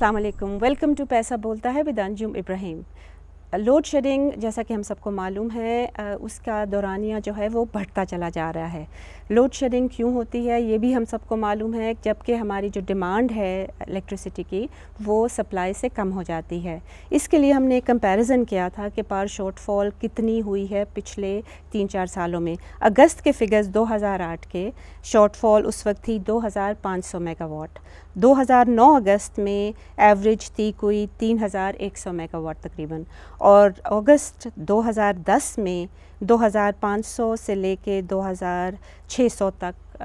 السلام علیکم، welcome to پیسہ بولتا ہے with Anjum Ibrahim. Load shedding جیسا کہ ہم سب کو معلوم ہے اس کا دورانیہ جو ہے وہ بڑھتا چلا جا رہا ہے۔ لوڈ شیڈنگ کیوں ہوتی ہے یہ بھی ہم سب کو معلوم ہے، جبکہ ہماری جو ڈیمانڈ ہے الیکٹریسٹی کی وہ سپلائی سے کم ہو جاتی ہے۔ اس کے لیے ہم نے ایک کمپیریزن کیا تھا کہ پاور شارٹ فال کتنی ہوئی ہے پچھلے 3-4 سالوں میں۔ اگست کے فگرز 2008 کے شارٹ فال اس وقت تھی 2500 میگا واٹ۔ 2009 اگست میں ایوریج تھی کوئی 3100 میگا واٹ تقریباً، اور اگست 2010 میں 2500 سے لے کے 2600 تک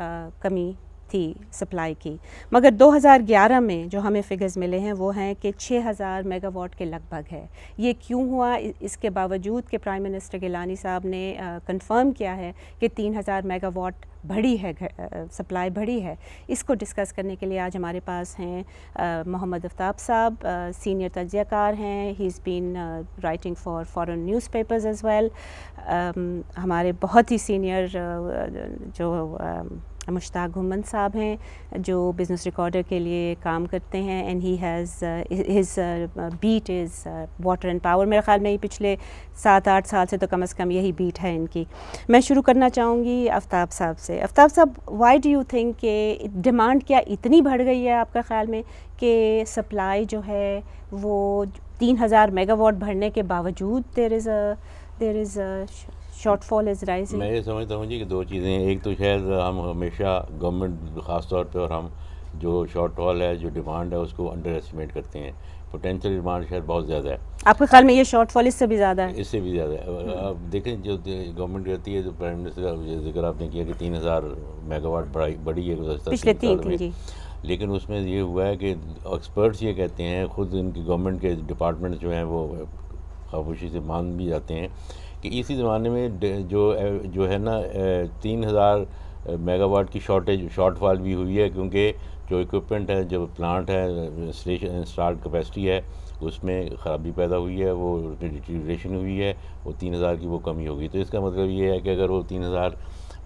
کمی تھی سپلائی کی، مگر 2011 میں جو ہمیں فگرز ملے ہیں وہ ہیں کہ 6000 میگا واٹ کے لگ بھگ ہے۔ یہ کیوں ہوا؟ اس کے باوجود کہ پرائم منسٹر گیلانی صاحب نے کنفرم کیا ہے کہ 3000 میگا واٹ بڑھی ہے، سپلائی بڑھی ہے۔ اس کو ڈسکس کرنے کے لیے آج ہمارے پاس ہیں محمد آفتاب صاحب، سینئر تجزیہ کار ہیں، he is been writing for foreign newspapers as well. ہمارے بہت ہی سینئر جو مشتاق گھمن صاحب ہیں جو بزنس ریکارڈر کے لیے کام کرتے ہیں، and he has his beat is water and power. میرے خیال میں یہ پچھلے 7-8 سال سے تو کم از کم یہی بیٹ ہے ان کی۔ میں شروع کرنا چاہوں گی آفتاب صاحب سے۔ آفتاب صاحب، وائی ڈو یو تھنک کہ ڈیمانڈ کیا اتنی بڑھ گئی ہے آپ کا خیال میں کہ سپلائی جو ہے وہ 3000 میگا واٹ بڑھنے کے باوجود دیر is short fall is rising? میں یہ سمجھتا ہوں جی کہ دو چیزیں ہیں۔ ایک تو شاید ہم ہمیشہ گورنمنٹ خاص طور پہ، اور ہم جو شارٹ فال ہے، جو ڈیمانڈ ہے، اس کو انڈر ایسٹیمیٹ کرتے ہیں۔ پوٹینشیل ڈیمانڈ شاید بہت زیادہ ہے۔ آپ کے خیال میں یہ شارٹ فال اس سے بھی زیادہ ہے؟ اس سے بھی زیادہ ہے۔ اب دیکھیں جو گورنمنٹ کرتی ہے، جو پرائم منسٹر کا ذکر آپ نے کیا کہ 3000 میگا واٹ بڑھی ہے گزشتہ پچھلے 3 سال میں، جی، لیکن اس میں یہ ہوا ہے کہ ایکسپرٹس یہ کہتے ہیں، خود ان کی گورنمنٹ کے ڈپارٹمنٹ جو ہیں وہ خاموشی سے مان بھی جاتے ہیں کہ اسی زمانے میں جو ہے نا 3000 میگا واٹ کی شارٹ فال بھی ہوئی ہے، کیونکہ جو اکوپمنٹ ہے، جو پلانٹ ہے، انسٹالڈ کیپیسٹی ہے، اس میں خرابی پیدا ہوئی ہے، وہ ڈیٹیریشن ہوئی ہے، وہ 3000 کی وہ کمی ہوگی۔ تو اس کا مطلب یہ ہے کہ اگر وہ 3000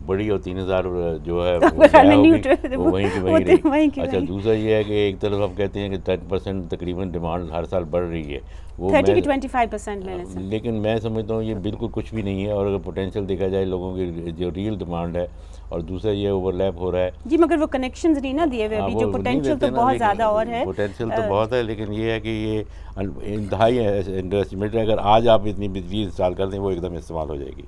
بڑی اور 3000 جو ہے وہ وہیں کی وہیں رہی۔ اچھا، دوسرا یہ ہے کہ ایک طرف آپ کہتے ہیں کہ 10% تقریباً ڈیمانڈ ہر سال بڑھ رہی ہے، وہ 30-25% لیکن میں سمجھتا ہوں یہ بالکل کچھ بھی نہیں ہے۔ اور اگر پوٹینشیل دیکھا جائے لوگوں کی جو ریئل ڈیمانڈ ہے، اور دوسرا یہ اوور لیپ ہو رہا ہے جی، مگر وہ کنیکشنز نہیں نا دیے ہوئے ابھی، جو پوٹینشیل تو بہت زیادہ اور ہے۔ پوٹینشیل تو بہت ہے، لیکن یہ ہے کہ یہ انتہائی انڈر ایسٹیمیٹ ہے۔ اگر آج آپ اتنی بجلی انسٹال کر دیں وہ ایک دم استعمال ہو جائے گی۔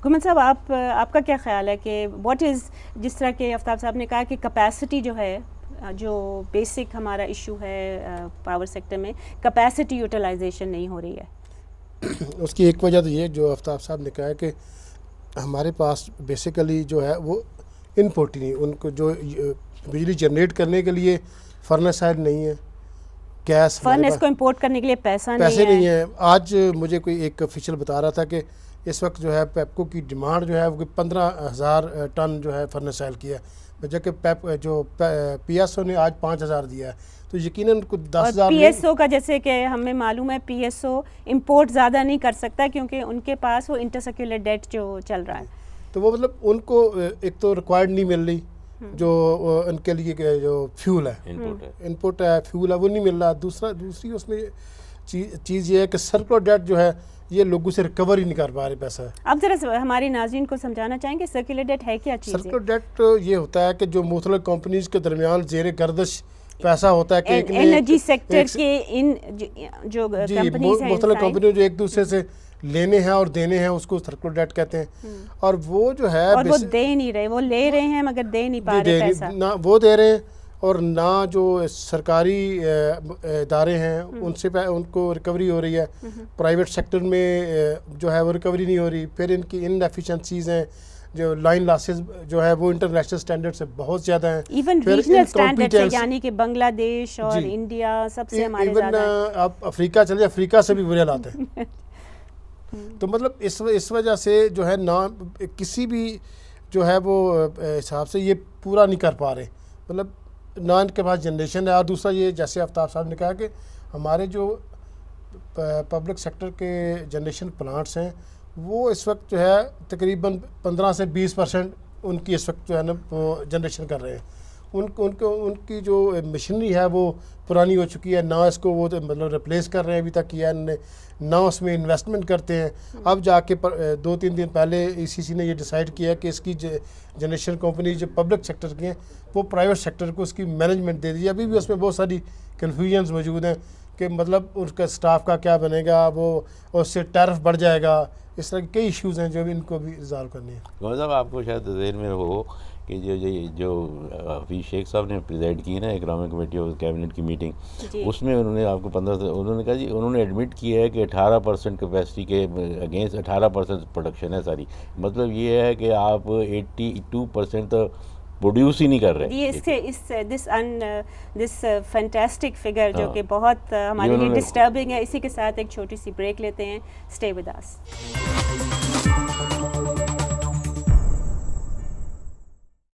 گھمن صاحب، آپ کا کیا خیال ہے کہ واٹ از، جس طرح کہ آفتاب صاحب نے کہا کہ کیپیسٹی جو ہے، جو بیسک ہمارا ایشو ہے پاور سیکٹر میں، کیپیسٹی یوٹیلائزیشن نہیں ہو رہی ہے؟ اس کی ایک وجہ تو یہ جو آفتاب صاحب نے کہا ہے کہ ہمارے پاس بیسیکلی جو ہے وہ ان پٹ نہیں، ان کو جو بجلی جنریٹ کرنے کے لیے فرنس آئل نہیں ہے، گیس فرنس کو امپورٹ کرنے کے لیے پیسے نہیں ہیں۔ آج مجھے کوئی ایک آفیشیل بتا رہا تھا کہ اس وقت جو ہے پیپکو کی ڈیمانڈ جو ہے وہ 15000 ٹن جو ہے فرنس آئل کی ہے، جبکہ جو پی ایس او نے آج 5000 دیا ہے، تو یقیناً کچھ 10,000۔ پی ایس او کا جیسے کہ ہمیں معلوم ہے پی ایس او امپورٹ زیادہ نہیں کر سکتا کیونکہ ان کے پاس وہ انٹرسیکولر ڈیٹ جو چل رہا ہے، تو وہ مطلب ان کو ایک تو ریکوائرڈ نہیں مل رہی، جو ان کے لیے جو فیول ہے، انپٹ ہے، فیول ہے، وہ نہیں مل رہا۔ دوسری اس میں چیز یہ ہے کہ سرکولر ڈیٹ جو ہے یہ لوگوں سے ریکور ہی نہیں کر پا رہے پیسہ۔ اب ذرا ہمارے ناظرین کو سمجھانا چاہیں گے سرکولر ڈیٹ ہے کیا چیز؟ سرکولر ڈیٹ یہ ہوتا ہے کہ جو مختلف کمپنیز کے درمیان زیر گردش پیسہ ہوتا ہے کہ انرجی سیکٹر کے ان جو کمپنیز ہیں، مختلف کمپنیوں جو ایک دوسرے سے لینے ہیں اور دینے ہیں، اس کو سرکولر ڈیٹ کہتے ہیں۔ اور وہ جو ہے اور وہ دے نہیں رہے، وہ لے رہے ہیں مگر دے نہیں پا رہے پیسہ، نہ وہ دے رہے ہیں اور نہ جو سرکاری ادارے ہیں ان سے ان کو ریکوری ہو رہی ہے۔ پرائیویٹ سیکٹر میں جو ہے وہ ریکوری نہیں ہو رہی۔ پھر ان کی ان ایفیشنسیز ہیں، جو لائن لاسز جو ہے وہ انٹرنیشنل سٹینڈرڈ سے بہت زیادہ ہیں، ایون ریجنل سٹینڈرڈ سے، یعنی کہ بنگلہ دیش اور انڈیا سب سے ہمارے زیادہ ہیں۔ ایون آپ افریقہ چلے، افریقہ سے بھی برے حالات ہیں۔ تو مطلب اس وجہ سے جو ہے نہ کسی بھی جو ہے وہ حساب سے یہ پورا نہیں کر پا رہے، مطلب نہ ان کے پاس جنریشن ہے۔ اور دوسرا یہ جیسے آفتاب صاحب نے کہا کہ ہمارے جو پبلک سیکٹر کے جنریشن پلانٹس ہیں وہ اس وقت جو ہے تقریباً 15 سے 20% ان کی اس وقت جو ہے نا وہ جنریشن کر رہے ہیں۔ ان کی جو مشینری ہے وہ پرانی ہو چکی ہے، نہ اس کو وہ مطلب ریپلیس کر رہے ہیں ابھی تک کیا ہے انہوں نے، نہ اس میں انویسٹمنٹ کرتے ہیں. اب جا کے 2-3 دن پہلے ECC نے یہ ڈیسائیڈ کیا کہ اس کی جنریشن کمپنی جو پبلک سیکٹر کی ہیں وہ پرائیویٹ سیکٹر کو اس کی مینجمنٹ دے دی. ابھی بھی اس میں بہت ساری کنفیوژنز موجود ہیں کہ مطلب اس کا سٹاف کا کیا بنے گا، وہ اس سے ٹیرف بڑھ جائے گا. اس طرح کے کئی ایشوز ہیں جو بھی ان کو بھی ریزالو کرنے ہیں. گوہر صاحب آپ کو شاید ذہن میں ہو کہ جو حفیظ شیخ صاحب نے پریزائڈ کی نا اکنامک کمیٹی اور کیبنٹ کی میٹنگ، اس میں انہوں نے آپ کو انہوں نے کہا جی انہوں نے ایڈمٹ کیا ہے کہ 18% کیپیسٹی کے اگینسٹ 18% پروڈکشن ہے ساری. مطلب یہ ہے کہ آپ 82% پروڈیوس ہی نہیں کر رہے. دس فینٹاسٹک فگر جو کہ بہت ہمارے لیے ڈسٹربنگ ہے. اسی کے ساتھ ایک چھوٹی سی بریک لیتے ہیں. Stay with us.